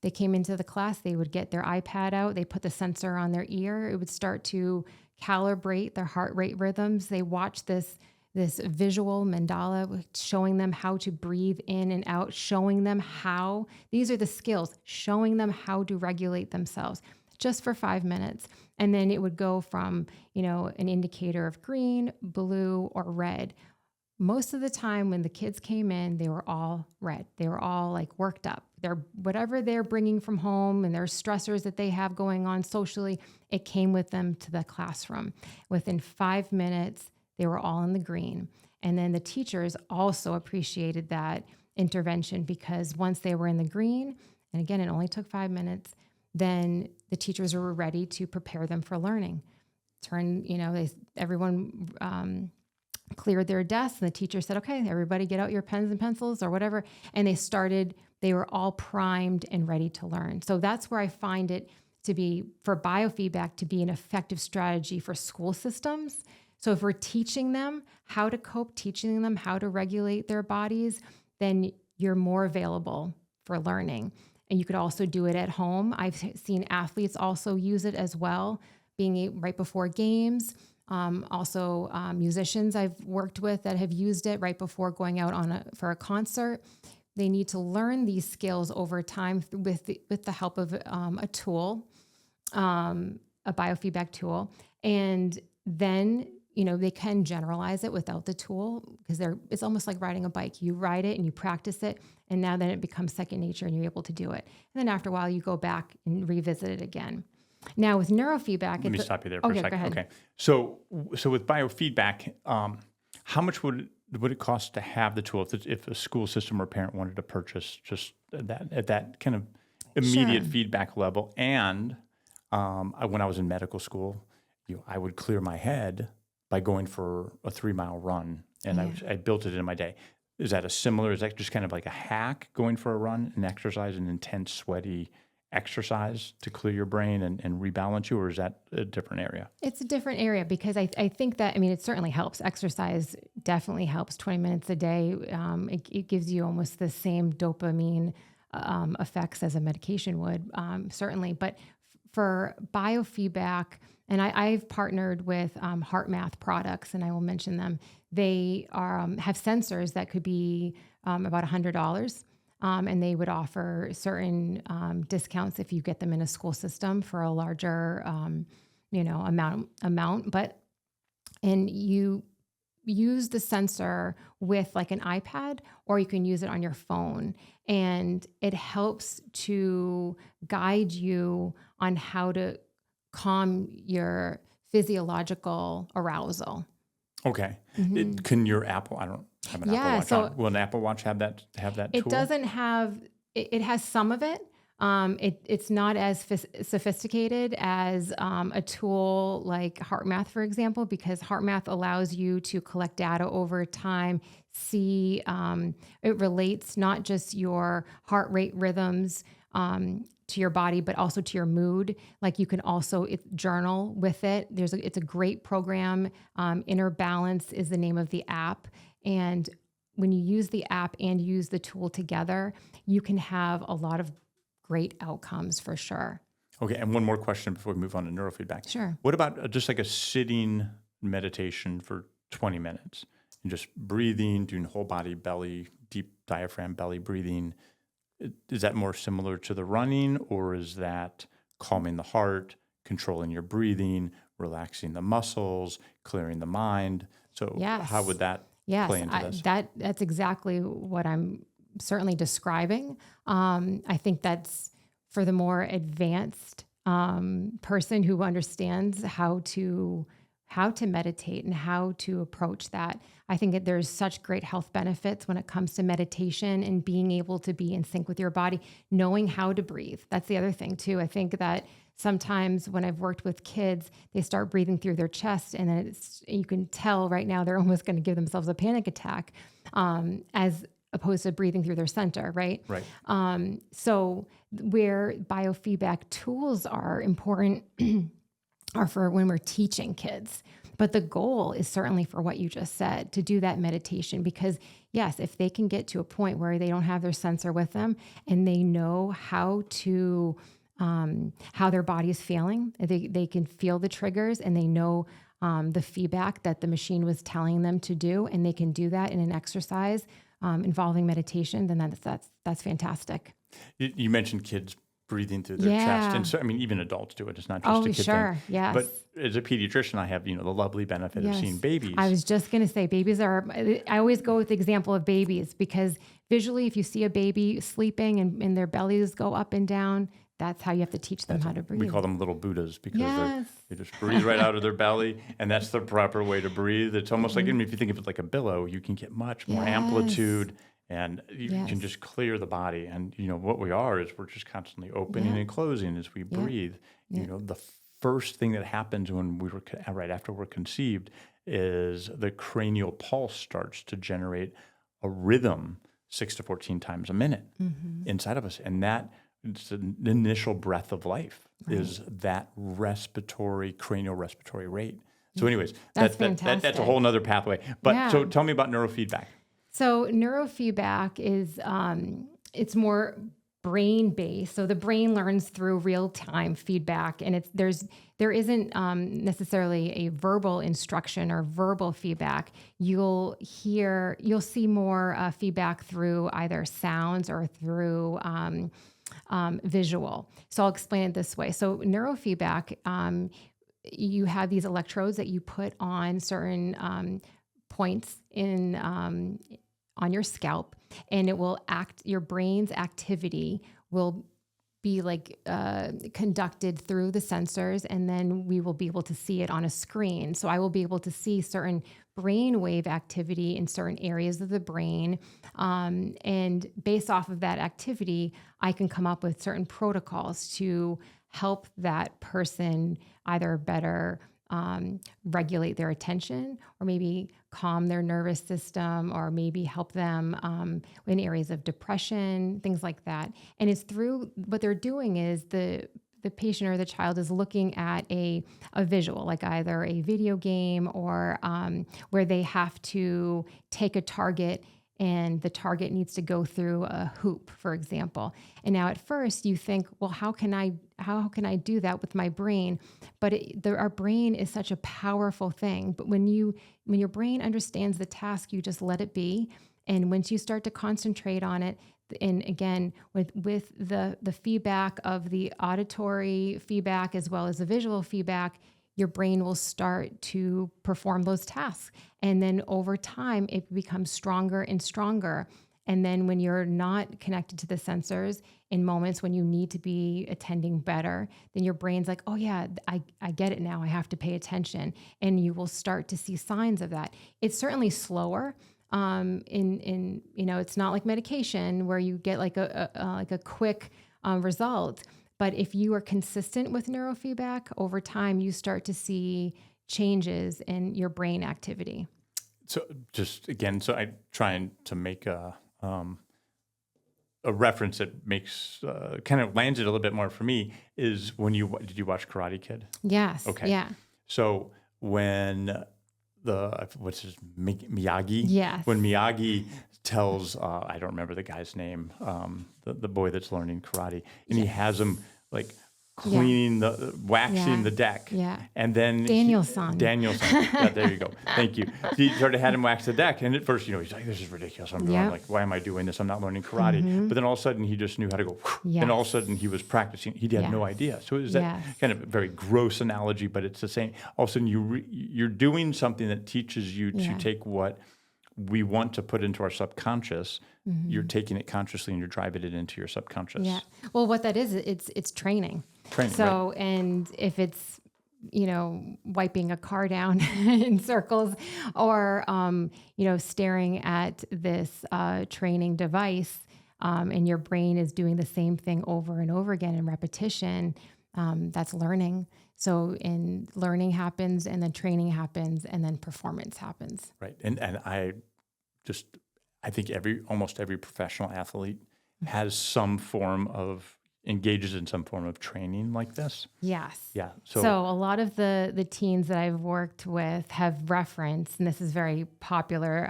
They came into the class, they would get their iPad out, they put the sensor on their ear, it would start to calibrate their heart rate rhythms. They watched this visual mandala showing them how to breathe in and out, showing them how, these are the skills, showing them how to regulate themselves just for 5 minutes. And then it would go from, an indicator of green, blue, or red. Most of the time when the kids came in, they were all red. They were all like worked up. Whatever they're bringing from home and their stressors that they have going on socially, it came with them to the classroom. Within 5 minutes, they were all in the green. And then the teachers also appreciated that intervention, because once they were in the green, and again, it only took 5 minutes, then the teachers were ready to prepare them for learning. Everyone cleared their desks, and the teacher said, okay, everybody get out your pens and pencils or whatever. And they were all primed and ready to learn. So that's where I find it to be, for biofeedback to be an effective strategy for school systems. So if we're teaching them how to cope, teaching them how to regulate their bodies, then you're more available for learning. And you could also do it at home. I've seen athletes also use it as well, being right before games. Also, musicians I've worked with that have used it right before going out for a concert. They need to learn these skills over time with the help of a tool, a biofeedback tool. And then they can generalize it without the tool because it's almost like riding a bike. You ride it and you practice it, and now then it becomes second nature and you're able to do it. And then after a while, you go back and revisit it again. Now with neurofeedback, Let me stop you there for a second. Go ahead. Okay. So with biofeedback, how much would it cost to have the tool if a school system or parent wanted to purchase just at that kind of immediate feedback level? And when I was in medical school, I would clear my head by going for a 3-mile run, and I built it in my day. Is that is that just kind of like a hack, going for a run and exercise, an intense, sweaty exercise to clear your brain and rebalance you, or is that a different area? It's a different area because I think that, it certainly helps. Exercise definitely helps. 20 minutes a day. It gives you almost the same dopamine effects as a medication would, certainly. But for biofeedback, and I've partnered with HeartMath products, and I will mention them. They have sensors that could be about $100. And they would offer certain discounts if you get them in a school system for a larger, amount. And you use the sensor with like an iPad, or you can use it on your phone, and it helps to guide you on how to calm your physiological arousal. Okay. Can your Apple? I don't have an Apple Watch. So will an Apple Watch have that tool? It doesn't have. It has some of it. It's not as sophisticated as a tool like HeartMath, for example, because HeartMath allows you to collect data over time. See, it relates not just your heart rate rhythms to your body, but also to your mood. Like you can also journal with it. It's a great program. Inner Balance is the name of the app. And when you use the app and use the tool together, you can have a lot of great outcomes for sure. Okay. And one more question before we move on to neurofeedback. Sure. What about just like a sitting meditation for 20 minutes and just breathing, doing whole body belly, deep diaphragm belly breathing? Is that more similar to the running, or is that calming the heart, controlling your breathing, relaxing the muscles, clearing the mind? So how would that play into this? That's exactly what I'm certainly describing. I think that's for the more advanced person who understands how to meditate and how to approach that. I think that there's such great health benefits when it comes to meditation and being able to be in sync with your body, knowing how to breathe. That's the other thing too. I think that sometimes when I've worked with kids, they start breathing through their chest, and then you can tell right now they're almost going to give themselves a panic attack, as opposed to breathing through their center, right? Right. So where biofeedback tools are important are for when we're teaching kids. But the goal is certainly for what you just said, to do that meditation, because yes, if they can get to a point where they don't have their sensor with them and they know how their body is feeling, they can feel the triggers, and they know the feedback that the machine was telling them to do, and they can do that in an exercise involving meditation, then that's fantastic. You mentioned kids breathing through their chest. And so, even adults do it. It's not just a kid thing. Yes. But as a pediatrician, I have, the lovely benefit of seeing babies. I was just going to say I always go with the example of babies, because visually, if you see a baby sleeping and their bellies go up and down, that's how you have to teach them how to breathe. We call them little Buddhas, because they just breathe right out of their belly, and that's the proper way to breathe. It's almost like, if you think of it like a billow, you can get much more amplitude, and you can just clear the body. And, what we are is we're just constantly opening and closing as we breathe. The first thing that happens when right after we're conceived is the cranial pulse starts to generate a rhythm 6 to 14 times a minute inside of us. And it's the initial breath of life is that cranial respiratory rate. So anyways, that's a whole nother pathway. But so tell me about neurofeedback. So neurofeedback is, it's more brain-based. So the brain learns through real-time feedback, and there isn't necessarily a verbal instruction or verbal feedback. You'll see more feedback through either sounds or through visual. So I'll explain it this way. So neurofeedback, you have these electrodes that you put on certain points in on your scalp, and it will your brain's activity will be like conducted through the sensors, and then we will be able to see it on a screen. So I will be able to see certain brain wave activity in certain areas of the brain. And based off of that activity, I can come up with certain protocols to help that person either better regulate their attention, or maybe calm their nervous system, or maybe help them in areas of depression, things like that. And it's through what they're doing is the patient or the child is looking at a visual, like either a video game or where they have to take a target and the target needs to go through a hoop, for example. And now at first you think, well, how can I do that with my brain? But our brain is such a powerful thing. But when your brain understands the task, you just let it be. And once you start to concentrate on it, and again, with the feedback of the auditory feedback as well as the visual feedback, your brain will start to perform those tasks. And then over time, it becomes stronger and stronger. And then when you're not connected to the sensors in moments when you need to be attending better, then your brain's like, oh yeah, I get it now. I have to pay attention. And you will start to see signs of that. It's certainly slower. It's not like medication where you get like a quick result. But if you are consistent with neurofeedback over time, you start to see changes in your brain activity. So just again, so I trying to make a reference that makes kind of lands it a little bit more for me is when did you watch Karate Kid? Yes. Okay. Yeah. So when Miyagi? Yes. When Miyagi tells, I don't remember the guy's name, the boy that's learning karate, and he has him like cleaning waxing the deck. Yeah. And then Daniel-san. Yeah, there you go. Thank you. He sort of had him wax the deck. And at first, he's like, this is ridiculous. I'm like, why am I doing this? I'm not learning karate. Mm-hmm. But then all of a sudden, he just knew how to go. Yes. And all of a sudden, he was practicing. He had no idea. So is that kind of a very gross analogy, but it's the same. All of a sudden, you're doing something that teaches you to take what we want to put into our subconscious. Mm-hmm. You're taking it consciously and you're driving it into your subconscious. Yeah. Well, what that is, it's training. So, right. And if it's, wiping a car down in circles or, staring at this training device, and your brain is doing the same thing over and over again in repetition, that's learning. So, and learning happens, and then training happens, and then performance happens. Right. And I think almost every professional athlete has engages in some form of training like this. Yes. Yeah. So a lot of the teens that I've worked with have referenced, and this is very popular,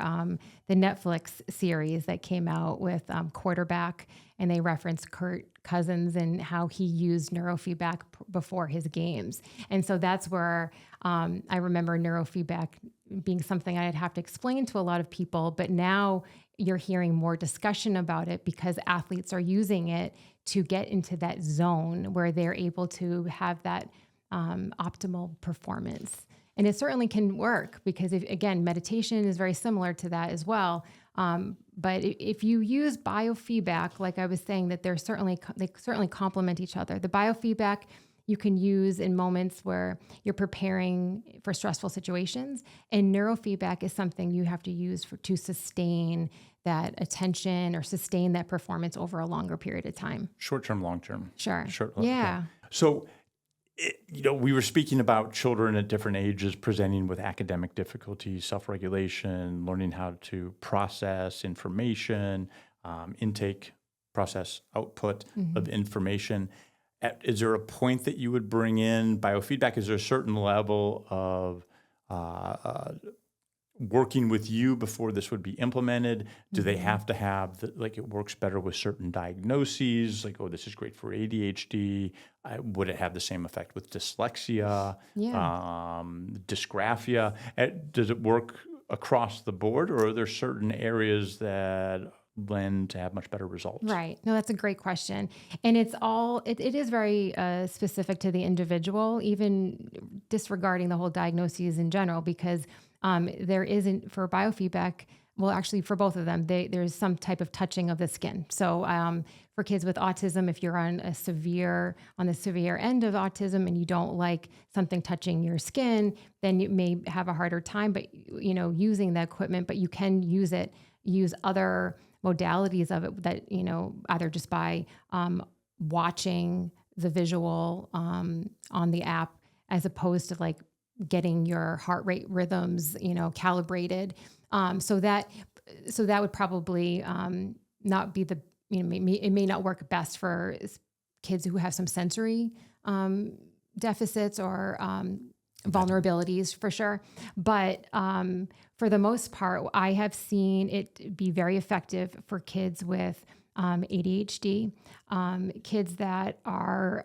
the Netflix series that came out with Quarterback, and they referenced Kirk Cousins and how he used neurofeedback before his games. And so that's where I remember neurofeedback being something I'd have to explain to a lot of people, but now you're hearing more discussion about it because athletes are using it to get into that zone where they're able to have that optimal performance. And it certainly can work because, again, meditation is very similar to that as well. But if you use biofeedback, like I was saying, that they certainly complement each other. The biofeedback you can use in moments where you're preparing for stressful situations, and neurofeedback is something you have to use to sustain that attention or sustain that performance over a longer period of time. Short-term, long-term. Sure. Yeah. So, we were speaking about children at different ages presenting with academic difficulties, self-regulation, learning how to process information, intake, process, output of information. Is there a point that you would bring in biofeedback? Is there a certain level of working with you before this would be implemented? Do they have to have, it works better with certain diagnoses, like, oh, this is great for ADHD. Would it have the same effect with dyslexia, dysgraphia? Does it work across the board, or are there certain areas that Mm-hmm. to have much better results? Right. No, that's a great question. And it is very specific to the individual, even disregarding the whole diagnoses in general, because there isn't for biofeedback. Well, actually, for both of them, there's some type of touching of the skin. So for kids with autism, if you're on the severe end of autism and you don't like something touching your skin, then you may have a harder time, but using the equipment, but you can use other modalities of it that, either just by watching the visual on the app, as opposed to like getting your heart rate rhythms, calibrated. So that would probably not be it may not work best for kids who have some sensory deficits or vulnerabilities for sure. But for the most part, I have seen it be very effective for kids with ADHD, kids that are,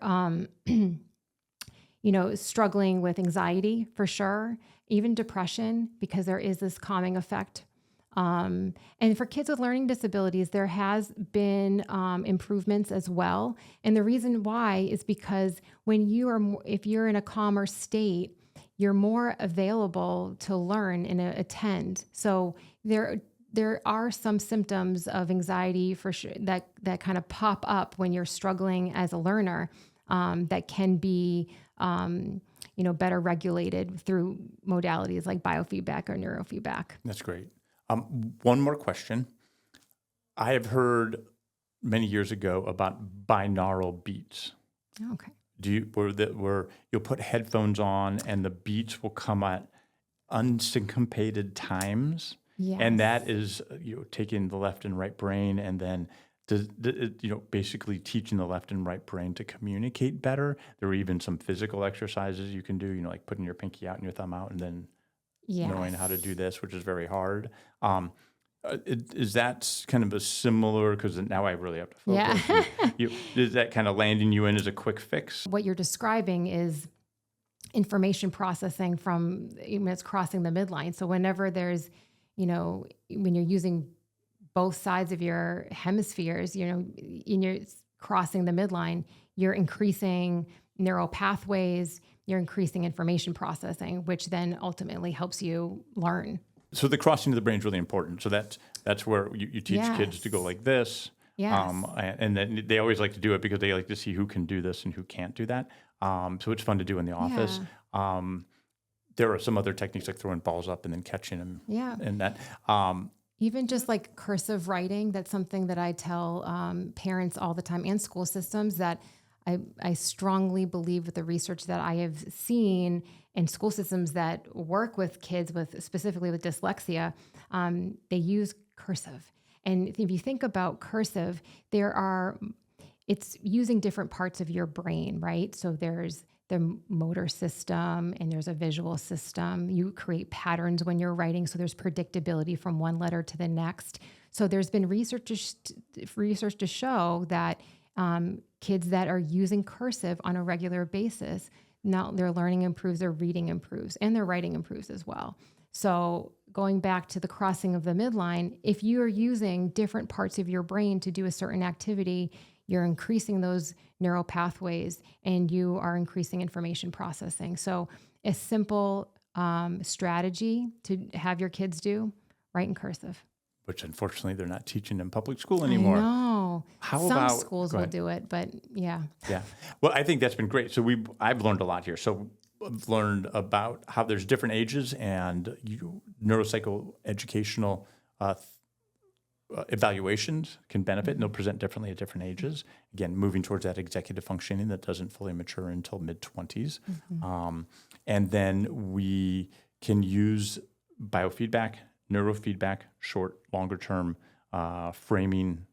struggling with anxiety for sure, even depression, because there is this calming effect. And for kids with learning disabilities, there has been improvements as well. And the reason why is because if you're in a calmer state, you're more available to learn and attend. So there are some symptoms of anxiety for sure that kind of pop up when you're struggling as a learner, that can be better regulated through modalities like biofeedback or neurofeedback. That's great. One more question. I have heard many years ago about binaural beats. Okay. Where you'll put headphones on and the beats will come at unsyncopated times, Yes. and that is taking the left and right brain, and then basically teaching the left and right brain to communicate better. There are even some physical exercises you can do, like putting your pinky out and your thumb out, and then knowing how to do this, which is very hard. Is that kind of a similar, because now I really have to focus. Yeah. Is that kind of landing you in as a quick fix? What you're describing is information processing from it's crossing the midline. So whenever there's, when you're using both sides of your hemispheres, and you're crossing the midline, you're increasing neural pathways, you're increasing information processing, which then ultimately helps you learn. So the crossing of the brain is really important. So that's where you teach kids to go like this. Yes. And then they always like to do it because they like to see who can do this and who can't do that. So it's fun to do in the office. Yeah. There are some other techniques like throwing balls up and then catching them. Yeah. And that. Even just like cursive writing, that's something that I tell parents all the time, and school systems, that I strongly believe with the research that I have seen in school systems that work with kids specifically with dyslexia, they use cursive. And if you think about cursive, it's using different parts of your brain, right? So there's the motor system and there's a visual system. You create patterns when you're writing, so there's predictability from one letter to the next. So there's been research to show that kids that are using cursive on a regular basis, now their learning improves, their reading improves, and their writing improves as well. So going back to the crossing of the midline, if you are using different parts of your brain to do a certain activity, you're increasing those neural pathways and you are increasing information processing. So a simple strategy to have your kids do, write in cursive. Which unfortunately they're not teaching in public school anymore. No. Some schools will do it, but yeah. Yeah. Well, I think that's been great. So I've learned a lot here. So I've learned about how there's different ages and neuropsychoeducational evaluations can benefit, and they'll present differently at different ages. Again, moving towards that executive functioning that doesn't fully mature until mid-20s. Mm-hmm. And then we can use biofeedback, neurofeedback, short, longer-term framing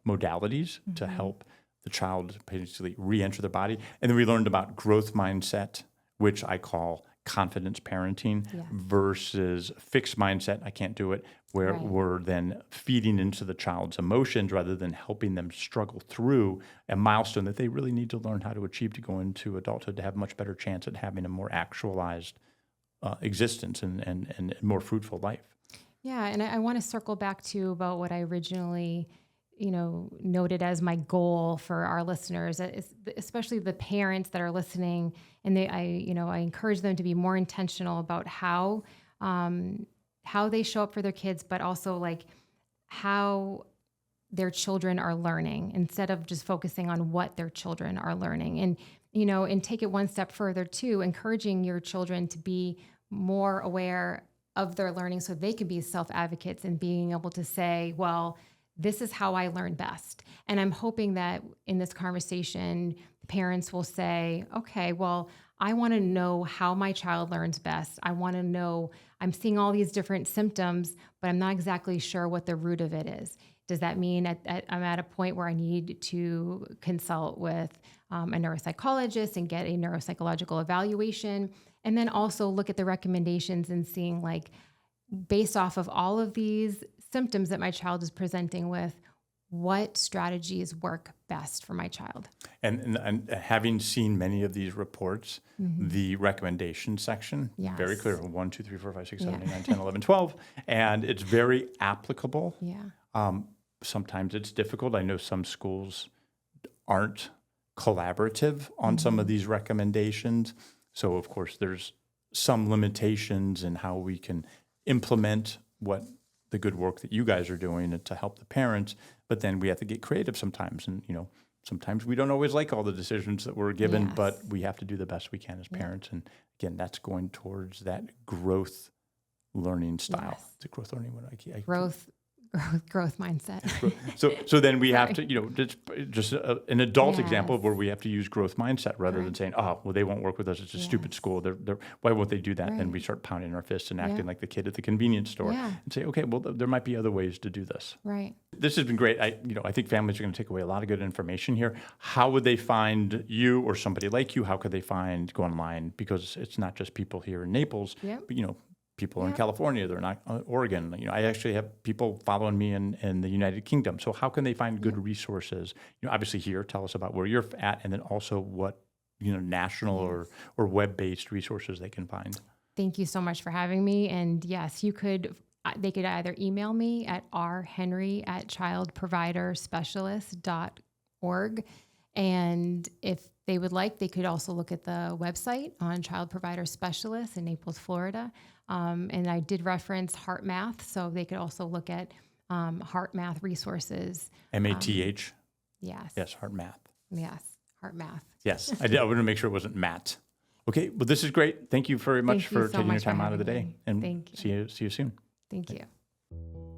modalities mm-hmm. to help the child basically re-enter their body. And then we learned about growth mindset, which I call confidence parenting, versus fixed mindset, I can't do it, where we're then feeding into the child's emotions rather than helping them struggle through a milestone that they really need to learn how to achieve to go into adulthood to have a much better chance at having a more actualized existence and more fruitful life. Yeah, and I want to circle back to about what I originally, noted as my goal for our listeners, especially the parents that are listening, and I encourage them to be more intentional about how they show up for their kids, but also like how their children are learning instead of just focusing on what their children are learning. And take it one step further too, encouraging your children to be more aware of their learning so they can be self-advocates and being able to say, well, this is how I learn best. And I'm hoping that in this conversation, parents will say, okay, well, I want to know how my child learns best. I want to know, I'm seeing all these different symptoms, but I'm not exactly sure what the root of it is. Does that mean I'm at a point where I need to consult with a neuropsychologist and get a neuropsychological evaluation? And then also look at the recommendations and seeing, like, based off of all of these symptoms that my child is presenting with, what strategies work best for my child. And having seen many of these reports, the recommendation section, very clear, 1, 2, 3, 4, 5, 6, 7, 8, 9, 10, 11, 12, and it's very applicable. Yeah. Sometimes it's difficult. I know some schools aren't collaborative on some of these recommendations. So, of course, there's some limitations in how we can implement what the good work that you guys are doing to help the parents. But then we have to get creative sometimes. And, sometimes we don't always like all the decisions that we're given, but we have to do the best we can as parents. And again, that's going towards that growth learning style. Yes. It's a growth learning. Growth mindset. So then we have to, just an adult example where we have to use growth mindset rather than saying, oh, well, they won't work with us. It's a stupid school. Why won't they do that? And we start pounding our fists and acting like the kid at the convenience store and say, okay, well, there might be other ways to do this. Right. This has been great. I think families are going to take away a lot of good information here. How would they find you or somebody like you? How could they go online? Because it's not just people here in Naples, but, people in California, they're not Oregon. I actually have people following me in the United Kingdom. So how can they find good resources? Obviously here, tell us about where you're at, and then also what national or web-based resources they can find. Thank you so much for having me. And yes, they could either email me at rhenry@childproviderspecialist.org. And if they would like, they could also look at the website on Child Provider Specialist in Naples, Florida. And I did reference Heart Math, so they could also look at Heart Math resources. MATH? Yes. Yes, Heart Math. Yes, Heart Math. Yes, I wanted to make sure it wasn't Matt. Okay, well, this is great. Thank you very much for taking your time out of the day. And Thank you. See you soon. Thank you.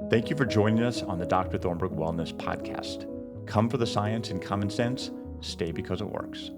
Thank you for joining us on the Dr. Thornburg Wellness Podcast. Come for the science and common sense. Stay because it works.